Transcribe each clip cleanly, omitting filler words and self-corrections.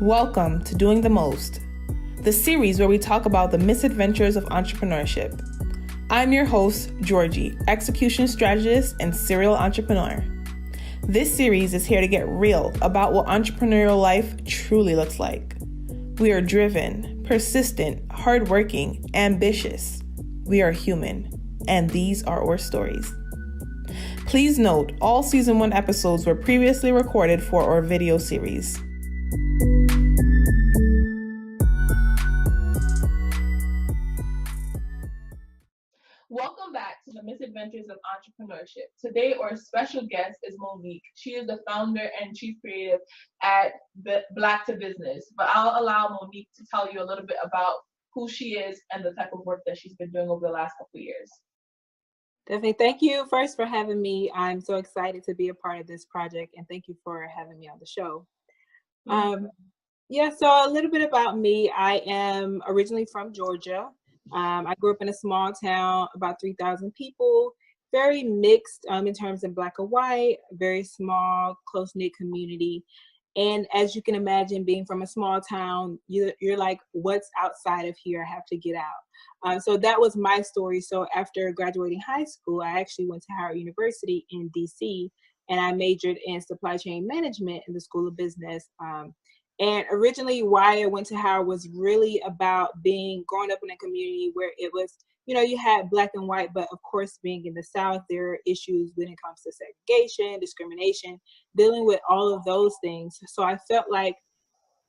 Welcome to Doing the Most, the series where we talk about the misadventures of entrepreneurship. I'm your host, Georgie, execution strategist and serial entrepreneur. This series is here to get real about what entrepreneurial life truly looks like. We are driven, persistent, hardworking, ambitious. We are human, and these are our stories. Please note, all Season 1 episodes were previously recorded for our video series. Welcome back to the Misadventures of Entrepreneurship. Today, our special guest is Monique. She is the founder and chief creative at Black to Business. But I'll allow Monique to tell you a little bit about who she is and the type of work that she's been doing over the last couple of years. Definitely. Thank you first for having me. I'm so excited to be a part of this project, and thank you for having me on the show. So a little bit about me. I am originally from Georgia. I grew up in a small town, about 3,000 people, very mixed in terms of Black and white, very small, close-knit community. And as you can imagine, being from a small town, you're like, what's outside of here? I have to get out. So that was my story. So after graduating high school, I actually went to Howard University in DC, and I majored in supply chain management in the School of Business. And originally why I went to Howard was really about growing up in a community where it was, you had Black and white, but of course, being in the South, there are issues when it comes to segregation, discrimination, dealing with all of those things. So I felt like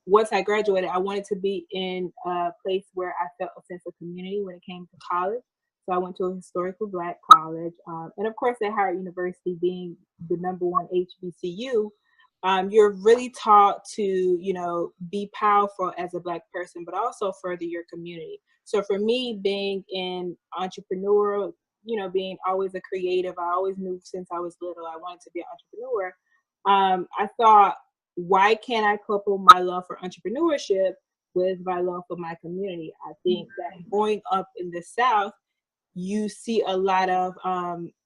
once I graduated, I wanted to be in a place where I felt a sense of community when it came to college. So I went to a historically Black college. And of course, at Howard University, being the #1 HBCU, you're really taught to, be powerful as a Black person, but also further your community. So for me, being an entrepreneur, being always a creative, I always knew since I was little I wanted to be an entrepreneur. I thought, why can't I couple my love for entrepreneurship with my love for my community? I think that growing up in the South, you see a lot of,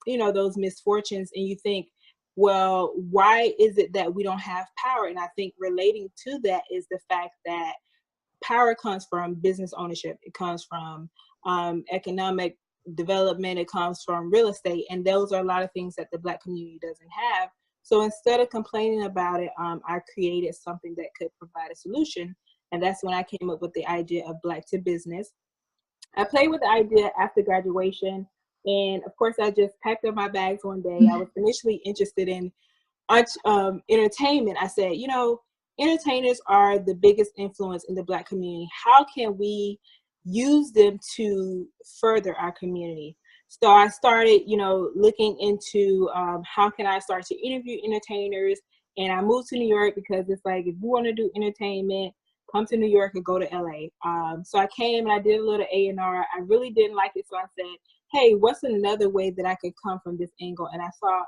those misfortunes, and you think, well, why is it that we don't have power? And I think relating to that is the fact that power comes from business ownership. It comes from economic development. It comes from real estate. And those are a lot of things that the Black community doesn't have. So instead of complaining about it, I created something that could provide a solution. And that's when I came up with the idea of Black to Business. I played with the idea after graduation. And of course, I just packed up my bags one day. I was initially interested in entertainment. I said, entertainers are the biggest influence in the Black community. How can we use them to further our community? So I started, looking into how can I start to interview entertainers. And I moved to New York because it's like, if you want to do entertainment, come to New York or go to LA. So I came and I did a little A&R. I really didn't like it. So I said, hey, what's another way that I could come from this angle? And I thought,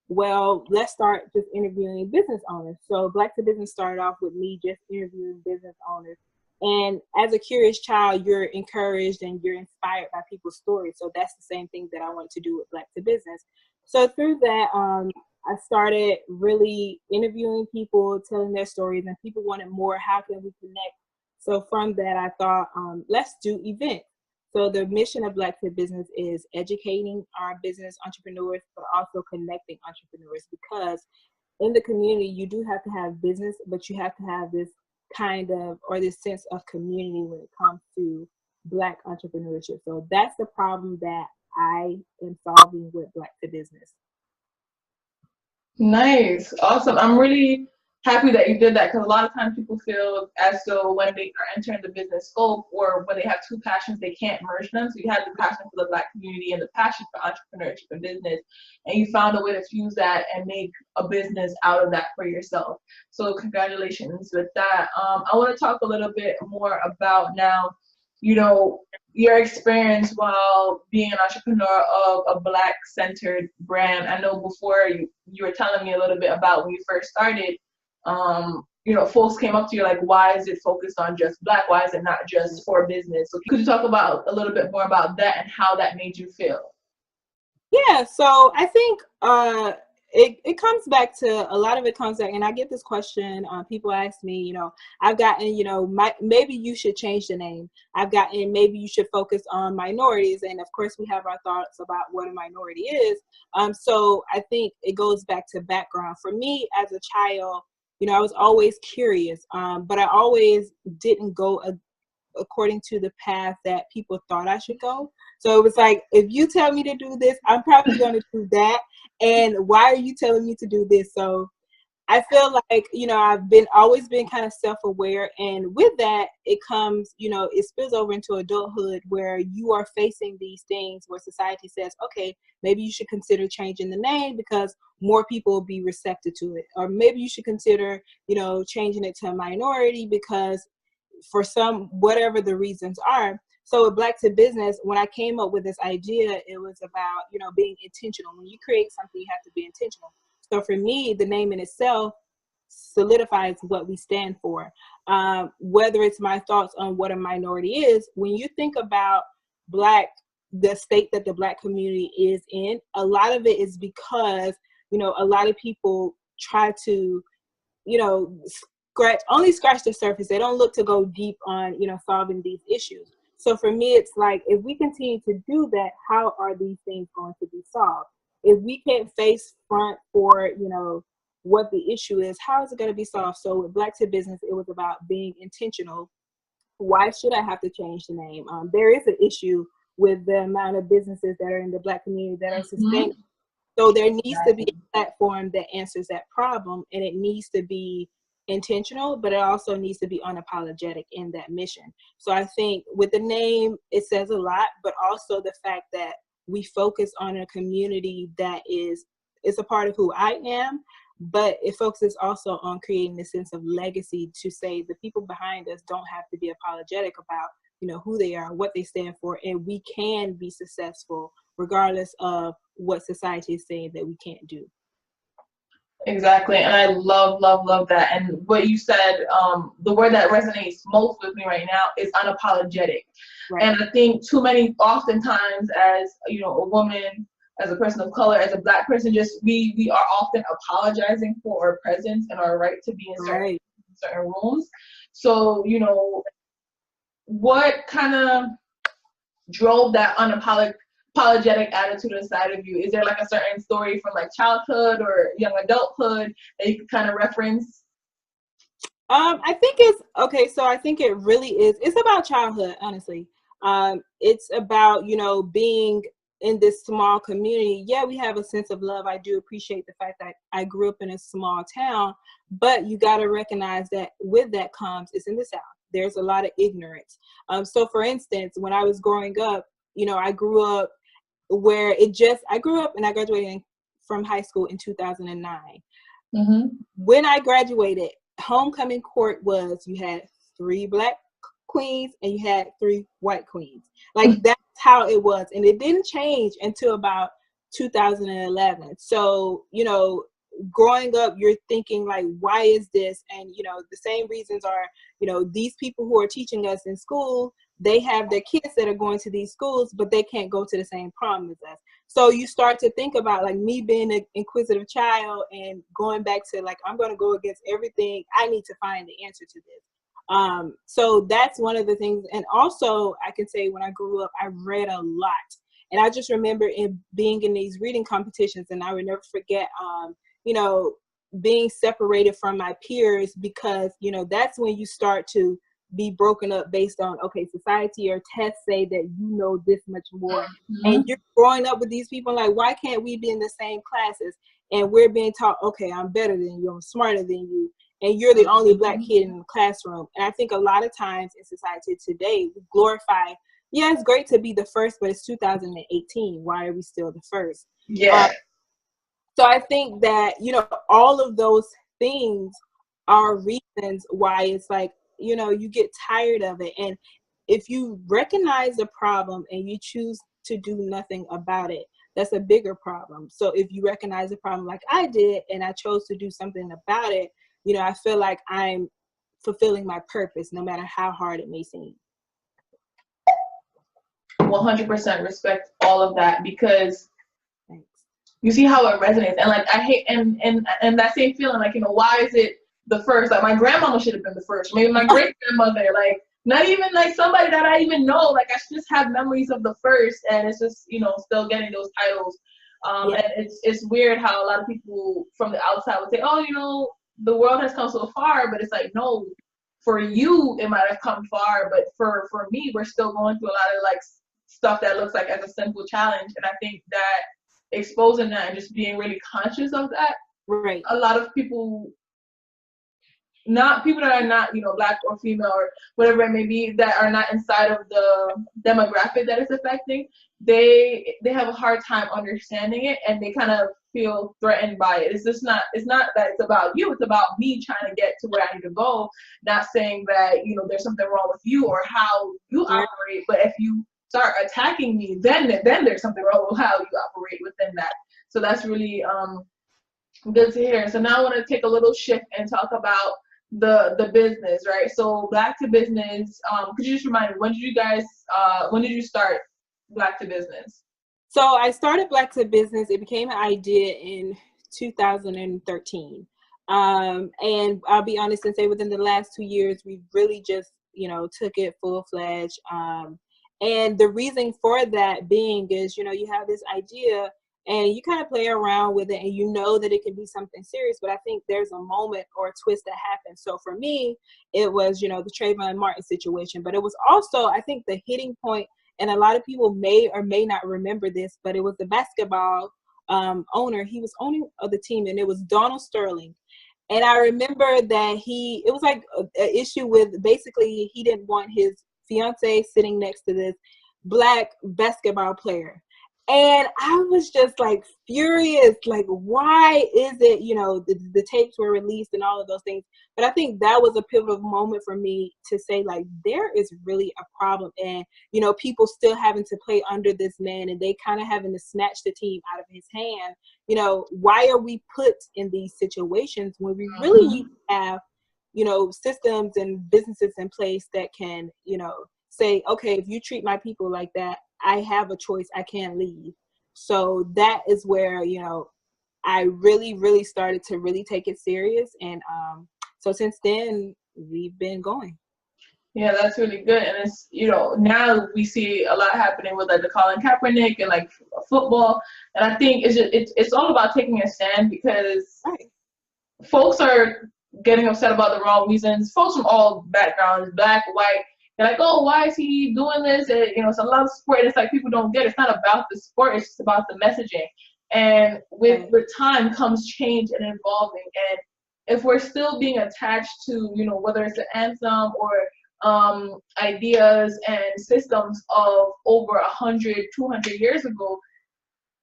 well, let's start just interviewing business owners. So Black to Business started off with me just interviewing business owners. And as a curious child, you're encouraged and you're inspired by people's stories. So that's the same thing that I wanted to do with Black to Business. So through that, I started really interviewing people, telling their stories, and people wanted more. How can we connect? So from that, I thought, let's do events. So the mission of Black to Business is educating our business entrepreneurs, but also connecting entrepreneurs, because in the community, you do have to have business, but you have to have this this sense of community when it comes to Black entrepreneurship. So that's the problem that I am solving with Black to Business. Nice. Awesome. I'm really happy that you did that, because a lot of times people feel as though when they are entering the business scope or when they have two passions, they can't merge them. So you had the passion for the Black community and the passion for entrepreneurship and business, and you found a way to fuse that and make a business out of that for yourself. So congratulations with that. I want to talk a little bit more about now, your experience while being an entrepreneur of a Black-centered brand. I know before you were telling me a little bit about when you first started, folks came up to you like, why is it focused on just Black? Why is it not just for business? So could you talk about a little bit more about that and how that made you feel? Yeah, so I think it comes back to, a lot of it comes back, and I get this question, people ask me, I've gotten, maybe you should change the name. I've gotten, maybe you should focus on minorities. And of course we have our thoughts about what a minority is. So I think it goes back to background. For me as a child, I was always curious, but I always didn't go according to the path that people thought I should go. So it was like, if you tell me to do this, I'm probably going to do that. And why are you telling me to do this? So I feel like, I've always been kind of self-aware. And with that, it comes, it spills over into adulthood, where you are facing these things where society says, okay, maybe you should consider changing the name because more people will be receptive to it. Or maybe you should consider, changing it to a minority because for some, whatever the reasons are. So with Black to Business, when I came up with this idea, it was about, being intentional. When you create something, you have to be intentional. So for me, the name in itself solidifies what we stand for. Whether it's my thoughts on what a minority is, when you think about Black, the state that the Black community is in, a lot of it is because, a lot of people try to, scratch the surface. They don't look to go deep on, solving these issues. So for me, it's like, if we continue to do that, how are these things going to be solved? If we can't face front for, what the issue is, how is it going to be solved? So with Black to Business, it was about being intentional. Why should I have to change the name? There is an issue with the amount of businesses that are in the Black community that are sustainable. So there needs to be a platform that answers that problem, and it needs to be intentional, but it also needs to be unapologetic in that mission. So I think with the name, it says a lot, but also the fact that we focus on a community that is a part of who I am, but it focuses also on creating a sense of legacy to say the people behind us don't have to be apologetic about, who they are, what they stand for, and we can be successful regardless of what society is saying that we can't do. Exactly, and I love that. And what you said, the word that resonates most with me right now is unapologetic. Right. And I think oftentimes as a woman, as a person of color, as a Black person, just we are often apologizing for our presence and our right to be in certain rooms. So what kind of drove that unapologetic attitude inside of you? Is there like a certain story from like childhood or young adulthood that you could kind of reference? I think it's okay. So I think it really is. It's about childhood, honestly. It's about, being in this small community. Yeah, we have a sense of love. I do appreciate the fact that I grew up in a small town, but you got to recognize that with that comes, it's in the South. There's a lot of ignorance. So for instance, when I was growing up, I grew up I grew up and I graduated from high school in 2009. Mm-hmm. When I graduated, homecoming court was, you had 3 Black queens and you had 3 white queens. Like that's how it was. And it didn't change until about 2011. So, growing up, you're thinking like, why is this? And, the same reasons are, these people who are teaching us in school, they have their kids that are going to these schools, but they can't go to the same prom as us. So you start to think about like me being an inquisitive child and going back to like, I'm going to go against everything. I need to find the answer to this. So that's one of the things. And also I can say when I grew up, I read a lot. And I just remember being in these reading competitions, and I would never forget, being separated from my peers because, that's when you start to be broken up based on, okay, society or tests say that you know this much more. Mm-hmm. And you're growing up with these people like, why can't we be in the same classes? And we're being taught, okay, I'm better than you, I'm smarter than you, and you're the only Black kid in the classroom. And I think a lot of times in society today, we glorify, yeah, it's great to be the first, but it's 2018. Why are we still the first? Yeah. So I think that, all of those things are reasons why it's like, you get tired of it. And if you recognize the problem and you choose to do nothing about it, that's a bigger problem. So if you recognize the problem like I did, and I chose to do something about it, I feel like I'm fulfilling my purpose, no matter how hard it may seem. 100% respect all of that, because you see how it resonates. And like, I hate, and that same feeling, like, you know, why is it the first? Like, my grandmama should have been the first, maybe my great grandmother, like, not even like somebody that I even know. Like, I just have memories of the first, and it's just, you know, still getting those titles. Yeah. And it's weird how a lot of people from the outside would say, oh, you know, the world has come so far, but it's like, no, for you it might have come far, but for me, we're still going through a lot of like stuff that looks like as a simple challenge. And I think that exposing that and just being really conscious of that, Right. a lot of people, not people that are not, you know, black or female or whatever it may be, that are not inside of the demographic that it's affecting, they have a hard time understanding it, and they kind of feel threatened by it. It's not that it's about you, it's about me trying to get to where I need to go. Not saying that, you know, there's something wrong with you or how you operate, but if you start attacking me, then there's something wrong with how you operate within that. So that's really good to hear. So now I want to take a little shift and talk about the business, right? So Black to Business, could you just remind me, when did you start Black to Business? So I started Black to Business. It became an idea in 2013. And I'll be honest and say within the last 2 years, we really just, you know, took it full-fledged. And the reason for that being is, you know, you have this idea and you kind of play around with it and you know that it can be something serious, but I think there's a moment or a twist that happens. So for me, it was, you know, the Trayvon Martin situation, but it was also, I think, the hitting point, and a lot of people may or may not remember this, but it was the basketball owner. He was owning of the team, and it was Donald Sterling. And I remember that it was like an issue with, basically, he didn't want his fiance sitting next to this Black basketball player. And I was just like furious, like, why is it, you know, the tapes were released and all of those things. But I think that was a pivotal moment for me to say, like, there is really a problem. And, you know, people still having to play under this man, and they kind of having to snatch the team out of his hand. You know, why are we put in these situations when we really need to have, you know, systems and businesses in place that can, you know, say, okay, if you treat my people like that, I have a choice. I can't leave. So that is where, you know, I really, really started to really take it serious. And so since then, we've been going. Yeah, that's really good. And it's, you know, now we see a lot happening with like the Colin Kaepernick and like football. And I think it's all about taking a stand, because folks are getting upset about the wrong reasons. Folks from all backgrounds, black, white, they're like, oh, why is he doing this? And, you know, it's a love sport. And it's like, people don't get it. It's not about the sport. It's just about the messaging. And with time comes change and evolving. And if we're still being attached to, you know, whether it's an anthem or ideas and systems of over 100, 200 years ago,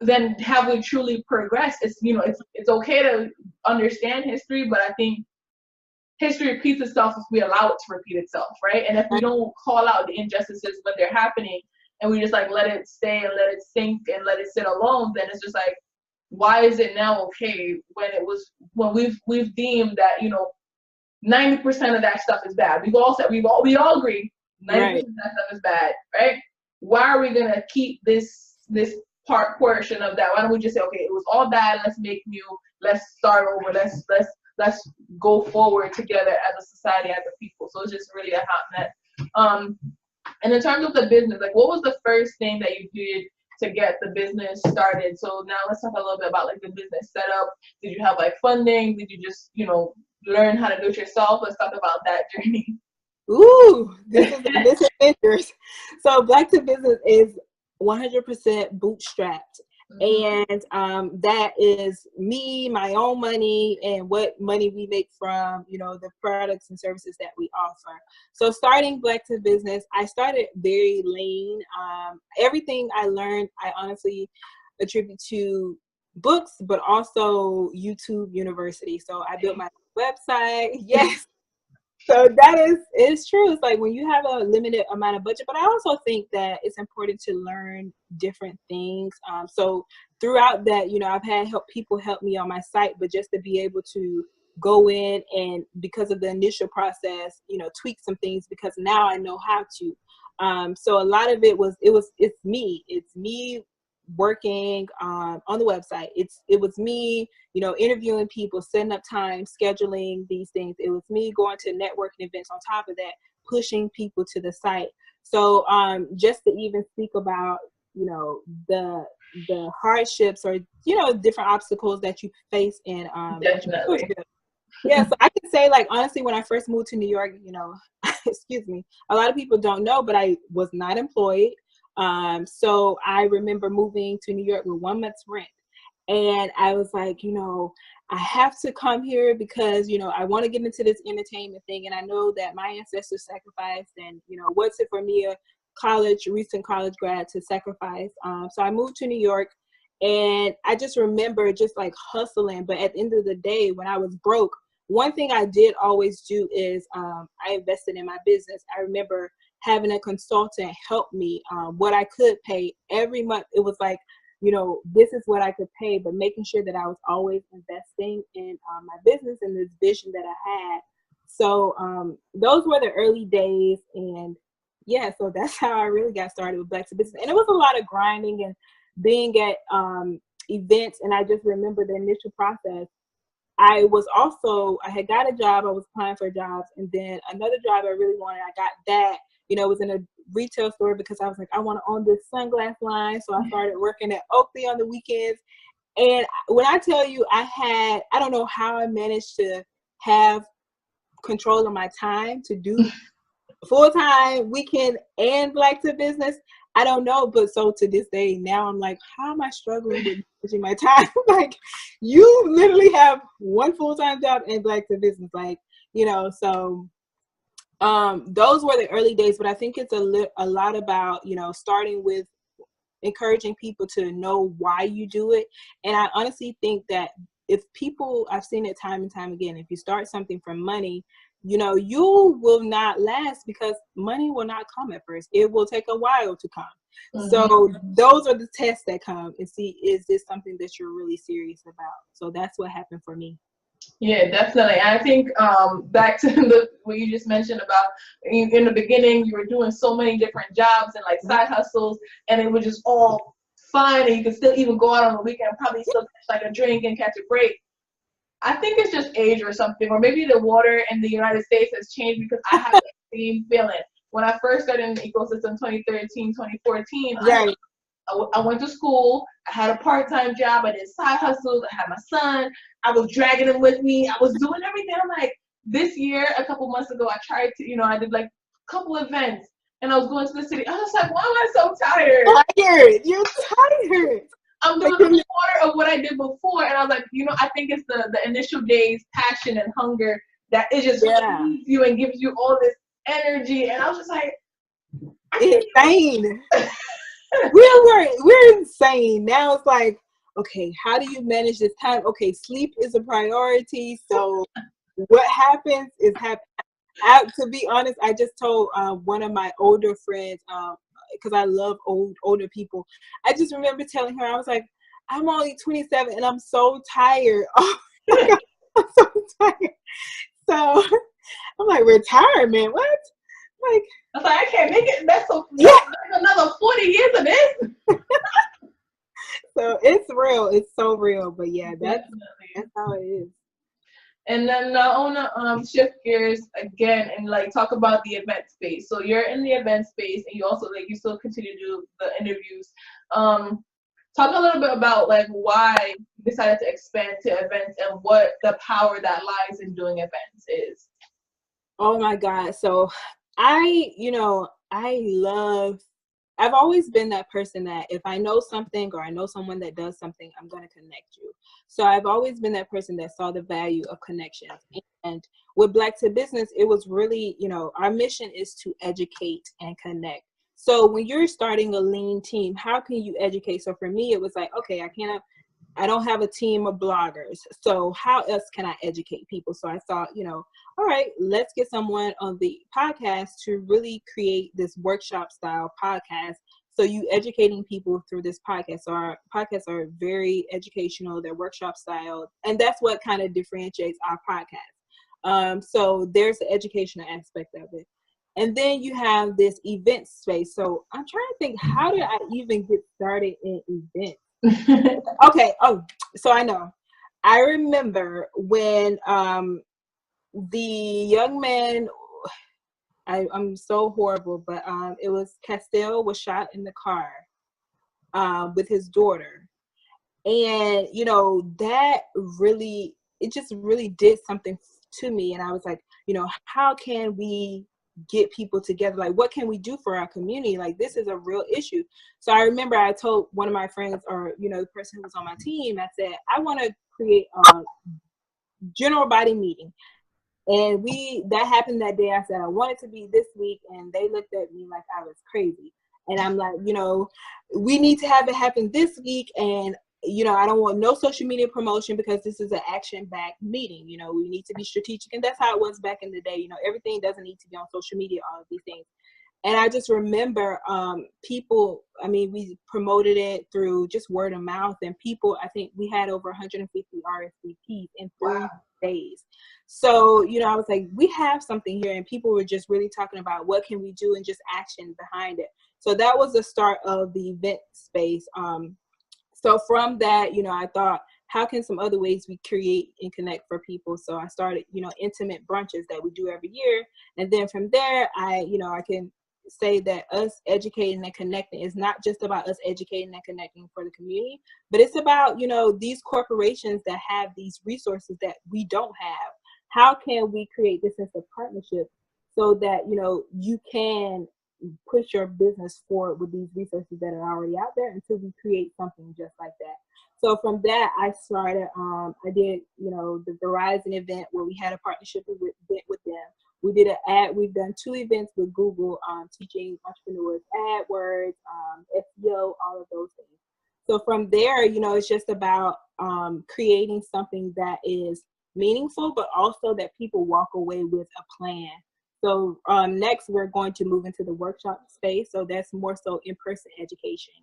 then have we truly progressed? It's, you know, it's okay to understand history, but I think history repeats itself if we allow it to repeat itself, right? And if we don't call out the injustices when they're happening, and we just like let it stay and let it sink and let it sit alone, then it's just like, why is it now okay when we've deemed that, you know, 90% of that stuff is bad. We all agree 90% of that stuff is bad, right? Why are we gonna keep this portion of that? Why don't we just say, okay, it was all bad, let's make new, let's start over, let's go forward together as a society, as a people. So it's just really a hot mess. And in terms of the business, like, what was the first thing that you did to get the business started? So now let's talk a little bit about like the business setup. Did you have like funding? Did you just, you know, learn how to do it yourself? Let's talk about that journey. Ooh, this is misadventures. So Black to Business is 100% bootstrapped. And that is me, my own money, and what money we make from, you know, the products and services that we offer. So starting Black to Business, I started very lean. Everything I learned, I honestly attribute to books, but also YouTube University. So I built my website. Yes. So that is true. It's like when you have a limited amount of budget, but I also think that it's important to learn different things. So throughout that, you know, I've had people help me on my site, but just to be able to go in and, because of the initial process, you know, tweak some things, because now I know how to. So a lot of it's me working on the website. It was me, you know, interviewing people, setting up time, scheduling these things. It was me going to networking events on top of that, pushing people to the site. So just to even speak about, you know, the hardships or, you know, different obstacles that you face in Definitely. yeah, so I can say, like, honestly, when I first moved to New York, you know, excuse me, a lot of people don't know, but I was not employed. So I remember moving to New York with 1 month's rent. And I was like, you know, I have to come here because, you know, I want to get into this entertainment thing. And I know that my ancestors sacrificed, and, you know, what's it for me, a recent college grad, to sacrifice? So I moved to New York, and I just remember just like hustling. But at the end of the day, when I was broke, one thing I did always do is I invested in my business. I remember having a consultant help me what I could pay every month. It was like, you know, this is what I could pay, but making sure that I was always investing in my business and this vision that I had. So those were the early days. And yeah, so that's how I really got started with Black to Business. And it was a lot of grinding and being at events. And I just remember the initial process. I had got a job. I was applying for jobs, and then another job I really wanted. I got that, you know, it was in a retail store because I was like, I want to own this sunglass line. So I started working at Oakley on the weekends. And when I tell you, I don't know how I managed to have control of my time to do full-time, weekend, and Black to Business. I don't know, but so to this day, now I'm like, how am I struggling with managing my time? Like, you literally have one full-time job and Black to Business, like, you know. So those were the early days, but I think it's a lot about, you know, starting with encouraging people to know why you do it. And I honestly think that if people, I've seen it time and time again, if you start something for money, you know, you will not last because money will not come at first. It will take a while to come. Mm-hmm. So those are the tests that come and see, is this something that you're really serious about? So that's what happened for me. Yeah, definitely. And I think back to what you just mentioned about in the beginning, you were doing so many different jobs and like side hustles, and it was just all fine, and you could still even go out on the weekend and probably still catch like a drink and catch a break. I think it's just age or something, or maybe the water in the United States has changed, because I have the same feeling. When I first started in the ecosystem 2013, 2014, right. I went to school, I had a part-time job, I did side hustles, I had my son, I was dragging him with me, I was doing everything. I'm like, this year, a couple months ago, I tried to, you know, I did like a couple events, and I was going to the city. I was like, why am I so tired? Tired, you're tired. I'm doing a quarter of what I did before, and I was like, you know, I think it's the initial days, passion and hunger that it just feeds you and gives you all this energy. And I was just like, insane. we're insane. Now it's like, okay, how do you manage this time? Okay, sleep is a priority. So what happens is to be honest, I just told one of my older friends, because I love older people. I just remember telling her, I was like, I'm only 27 and I'm so tired. Oh my God, I'm so tired. So I'm like, retirement, what? Like, I was like, I can't make it. That's another 40 years of this. So it's real. It's so real. But yeah, that's how it is. And then I want to shift gears again and like talk about the event space. So you're in the event space, and you also like you still continue to do the interviews. Talk a little bit about like why you decided to expand to events and what the power that lies in doing events is. Oh my God. So I've always been that person that if I know something or I know someone that does something, I'm going to connect you. So I've always been that person that saw the value of connections. And with Black to Business, it was really, you know, our mission is to educate and connect. So when you're starting a lean team, how can you educate? So for me, it was like, okay, I don't have a team of bloggers. So how else can I educate people? So I thought, you know, all right, let's get someone on the podcast to really create this workshop style podcast. So you educating people through this podcast. So our podcasts are very educational, they're workshop style. And that's what kind of differentiates our podcast. So there's the educational aspect of it. And then you have this event space. So I'm trying to think, how did I even get started in events? Okay. Oh, so I know. I remember when the young man, I'm so horrible, but it was Castile was shot in the car with his daughter. And, you know, that really, it just really did something to me. And I was like, you know, how can we get people together? Like, what can we do for our community? Like, this is a real issue. So I remember I told one of my friends, or, you know, the person who was on my team, I said, I want to create a general body meeting. And that happened that day. I said, I want it to be this week. And they looked at me like I was crazy. And I'm like, you know, we need to have it happen this week. And, you know, I don't want no social media promotion because this is an action-backed meeting. You know, we need to be strategic. And that's how it was back in the day. You know, everything doesn't need to be on social media, all of these things. And I just remember people, I mean, we promoted it through just word of mouth, and people, I think we had over 150 RSVPs in 3 days. So, you know, I was like, we have something here, and people were just really talking about what can we do and just action behind it. So that was the start of the event space. So from that, you know, I thought, how can some other ways we create and connect for people? So I started, you know, intimate brunches that we do every year. And then from there, I can say that us educating and connecting is not just about us educating and connecting for the community, but it's about, you know, these corporations that have these resources that we don't have. How can we create this sense of partnership so that, you know, you can push your business forward with these resources that are already out there until we create something just like that. So from that, I started, I did, you know, the Verizon event where we had a partnership with them. We did an ad. We've done 2 events with Google, teaching entrepreneurs AdWords, SEO, all of those things. So from there, you know, it's just about creating something that is meaningful, but also that people walk away with a plan. So next, we're going to move into the workshop space. So that's more so in-person education.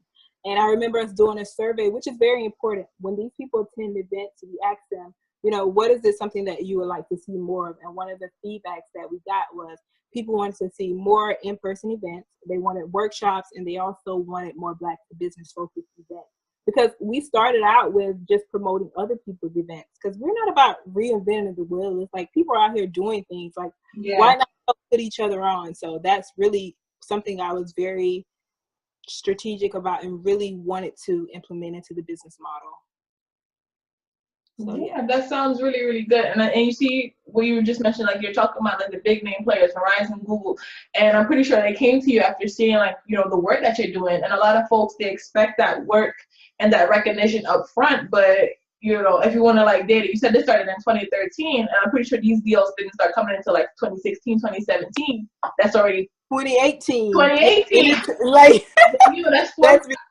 And I remember us doing a survey, which is very important. When these people attend events, we ask them, you know, what is it something that you would like to see more of? And one of the feedbacks that we got was people wanted to see more in-person events. They wanted workshops, and they also wanted more Black business focused events. Because we started out with just promoting other people's events, because we're not about reinventing the wheel. It's like people are out here doing things. Like, why not put each other on? So that's really something I was very strategic about and really wanted to implement into the business model. So, yeah, that sounds really, really good. And you see what you just mentioned, like you're talking about like the big name players, Verizon, Google, and I'm pretty sure they came to you after seeing like, you know, the work that you're doing. And a lot of folks, they expect that work and that recognition up front, but you know, if you want to like date it, you said this started in 2013, and I'm pretty sure these deals didn't start coming into like 2016, 2017. That's already 2018. 2018. Like, you know, that's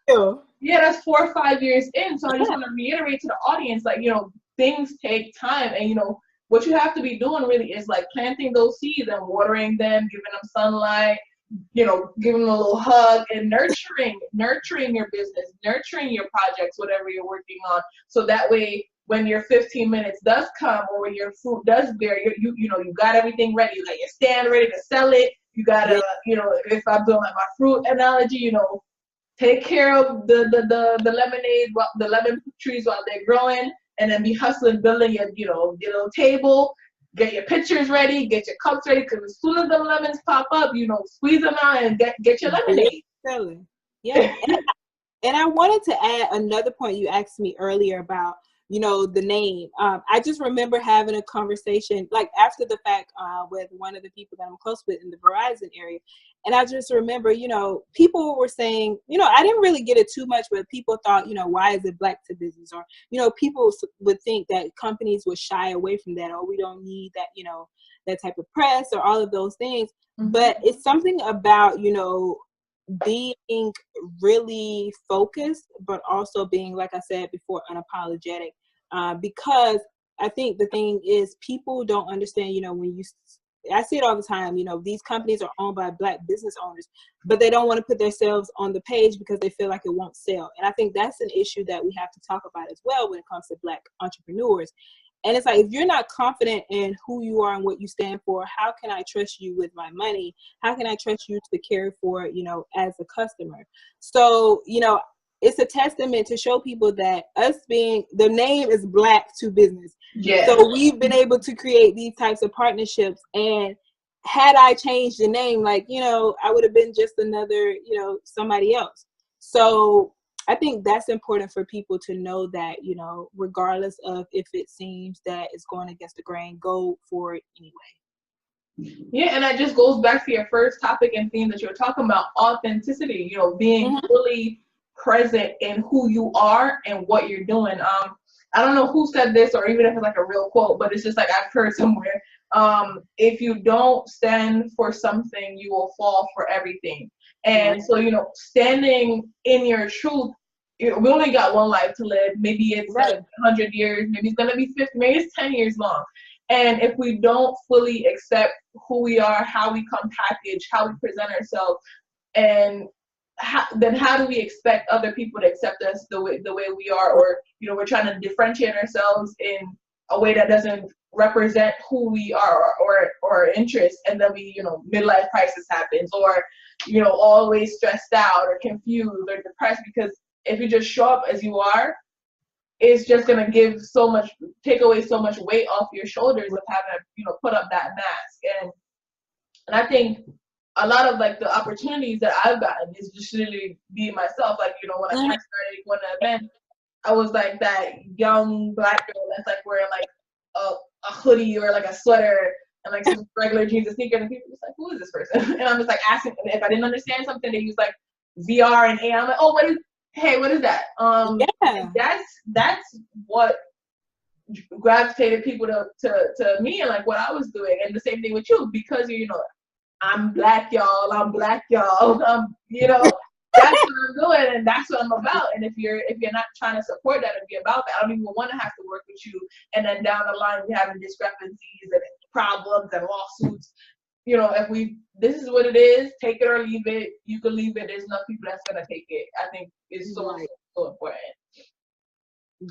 real. Yeah, that's 4 or 5 years in. So I just want to reiterate to the audience, like, you know, things take time, and you know what you have to be doing really is like planting those seeds and watering them, giving them sunlight, you know, giving them a little hug, and nurturing your business, nurturing your projects, whatever you're working on. So that way, when your 15 minutes does come, or when your fruit does bear, you know, you got everything ready. You got your stand ready to sell it. You gotta, you know, if I'm doing like my fruit analogy, you know, take care of the lemonade, the lemon trees while they're growing, and then be hustling, building your, you know, your little table. Get your pitchers ready, get your cups ready, because as soon as the lemons pop up, you know, squeeze them out and get your lemonade. Yeah. And I wanted to add another point you asked me earlier about, you know, the name. I just remember having a conversation like after the fact with one of the people that I'm close with in the Verizon area. And I just remember, you know, people were saying, you know, I didn't really get it too much, but people thought, you know, why is it Black to business? Or, you know, people would think that companies would shy away from that, or we don't need that, you know, that type of press or all of those things. Mm-hmm. But it's something about, you know, being really focused, but also being, like I said before, unapologetic. Because I think the thing is people don't understand, you know, I see it all the time, you know, these companies are owned by Black business owners, but they don't want to put themselves on the page because they feel like it won't sell. And I think that's an issue that we have to talk about as well when it comes to Black entrepreneurs. And it's like, if you're not confident in who you are and what you stand for, how can I trust you with my money? How can I trust you to care for, as a customer? So, it's a testament to show people that the name is Black to business. Yeah. So we've been able to create these types of partnerships. And had I changed the name, I would have been just another, somebody else. So I think that's important for people to know that, regardless of if it seems that it's going against the grain, go for it anyway. Yeah, and that just goes back to your first topic and theme that you were talking about, authenticity, being fully present in who you are and what you're doing. I don't know who said this, or even if it's like a real quote, but it's just like I've heard somewhere. If you don't stand for something, you will fall for everything. And so, standing in your truth, we only got one life to live. Maybe it's 100 years, maybe it's going to be 50, maybe it's 10 years long. And if we don't fully accept who we are, how we come packaged, how we present ourselves, and then how do we expect other people to accept us the way we are? Or, we're trying to differentiate ourselves in a way that doesn't represent who we are or our interests, and then we, midlife crisis happens, or, always stressed out or confused or depressed, because if you just show up as you are, it's just gonna take away so much weight off your shoulders of having to, put up that mask. And I think a lot of the opportunities that I've gotten is just literally being myself. When I first started going to events, I was like that young Black girl that's wearing a hoodie or a sweater and some regular jeans and sneakers, and people just who is this person? And I'm just asking, and if I didn't understand something, they use VR and AR. I'm like, oh, what is that? That's what gravitated people to me and what I was doing. And the same thing with you, because I'm Black, y'all. I'm Black, y'all. That's what I'm doing, and that's what I'm about. And if you're not trying to support that and be about that, I don't even want to have to work with you. And then down the line, we're having discrepancies and problems and lawsuits. This is what it is. Take it or leave it. You can leave it. There's enough people that's gonna take it. I think it's so important.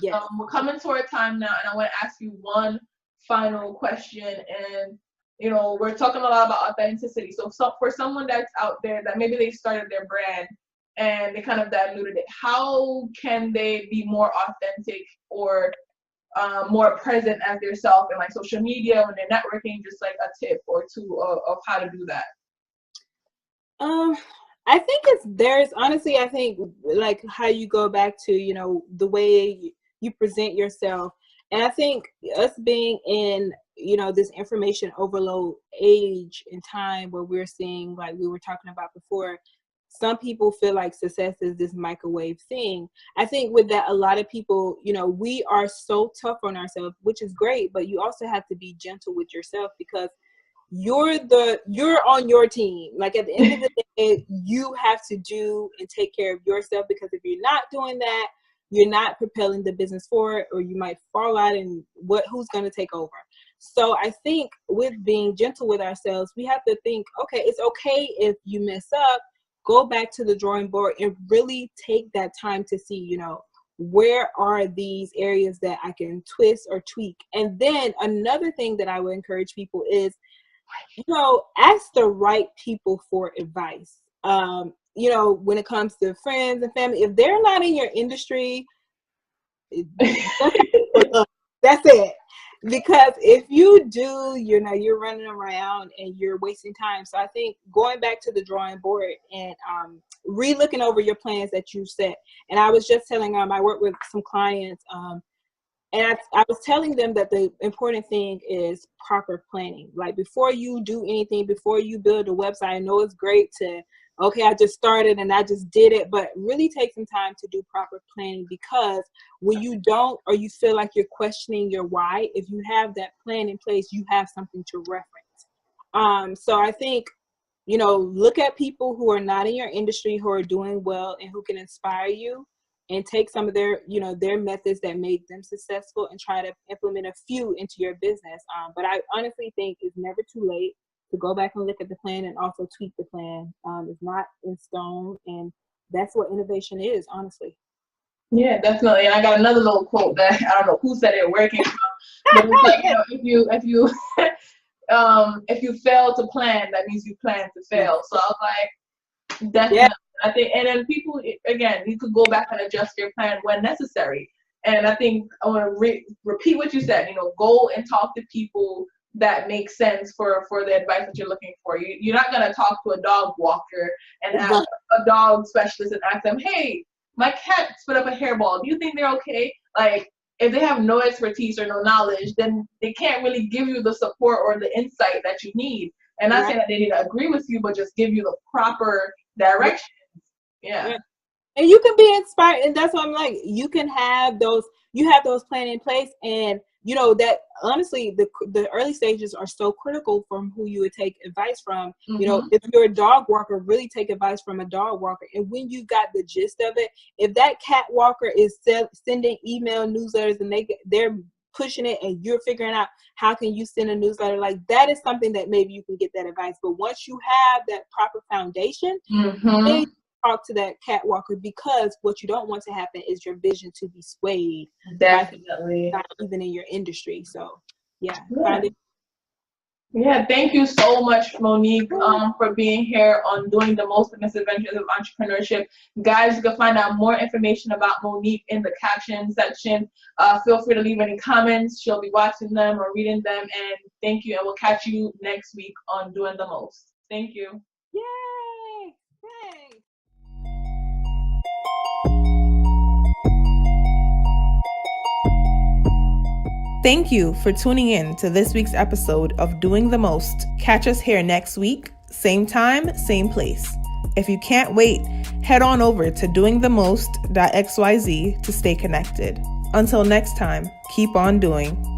Yeah. We're coming to our time now, and I want to ask you one final question. And we're talking a lot about authenticity. So for someone that's out there that maybe they started their brand and they kind of diluted it, how can they be more authentic or more present as themselves in social media when they're networking? Just a tip or two of how to do that. I think I think how you go back to the way you present yourself. And I think us being in this information overload age and time where we're seeing, we were talking about before, some people feel like success is this microwave thing. I think with that, a lot of people, we are so tough on ourselves, which is great, but you also have to be gentle with yourself, because you're on your team. At the end of the day, you have to do and take care of yourself, because if you're not doing that, you're not propelling the business forward, or you might fall out, and who's going to take over? So I think with being gentle with ourselves, we have to think, okay, it's okay if you mess up, go back to the drawing board and really take that time to see, where are these areas that I can twist or tweak? And then another thing that I would encourage people is, ask the right people for advice. When it comes to friends and family, if they're not in your industry, that's it. Because if you do, you're running around and you're wasting time. So I think going back to the drawing board and re-looking over your plans that you set. And I was just telling I work with some clients, and I was telling them that the important thing is proper planning. Before you do anything, before you build a website, I know it's great to, okay, I just started and I just did it, but really take some time to do proper planning, because when you don't, or you feel like you're questioning your why, if you have that plan in place, you have something to reference. So I think, look at people who are not in your industry, who are doing well and who can inspire you, and take some of their, their methods that made them successful and try to implement a few into your business. But I honestly think it's never too late to go back and look at the plan and also tweak the plan. It's not in stone, and that's what innovation is, honestly. Yeah, definitely. And I got another little quote that I don't know who said it, where it came from, But it's like, if you fail to plan, that means you plan to fail. So I was like, definitely. Yeah. I think, and then people, again, you could go back and adjust your plan when necessary. And I think I want to repeat what you said. Go and talk to people that make sense for the advice that you're looking for. You're not gonna talk to a dog walker and ask a dog specialist and ask them, hey, my cat spit up a hairball. Do you think they're okay? Like, if they have no expertise or no knowledge, then they can't really give you the support or the insight that you need. And not saying that they need to agree with you, but just give you the proper direction. Yeah. And you can be inspired, and that's what I'm like. You have those plans in place, and that honestly, the early stages are so critical from who you would take advice from. Mm-hmm. If you're a dog walker, really take advice from a dog walker. And when you got the gist of it, if that cat walker is sending email newsletters and they're pushing it, and you're figuring out how can you send a newsletter, like that is something that maybe you can get that advice. But once you have that proper foundation, mm-hmm. talk to that cat walker, because what you don't want to happen is your vision to be swayed. Definitely. Even in your industry. So yeah. Yeah, thank you so much, Monique, for being here on Doing the Most, the Misadventures of Entrepreneurship. Guys, you can find out more information about Monique in the caption section. Feel free to leave any comments. She'll be watching them or reading them. And thank you. And we'll catch you next week on Doing the Most. Thank you. Yay! Yay! Thank you for tuning in to this week's episode of Doing the Most. Catch us here next week, same time, same place. If you can't wait, head on over to doingthemost.xyz to stay connected. Until next time, keep on doing.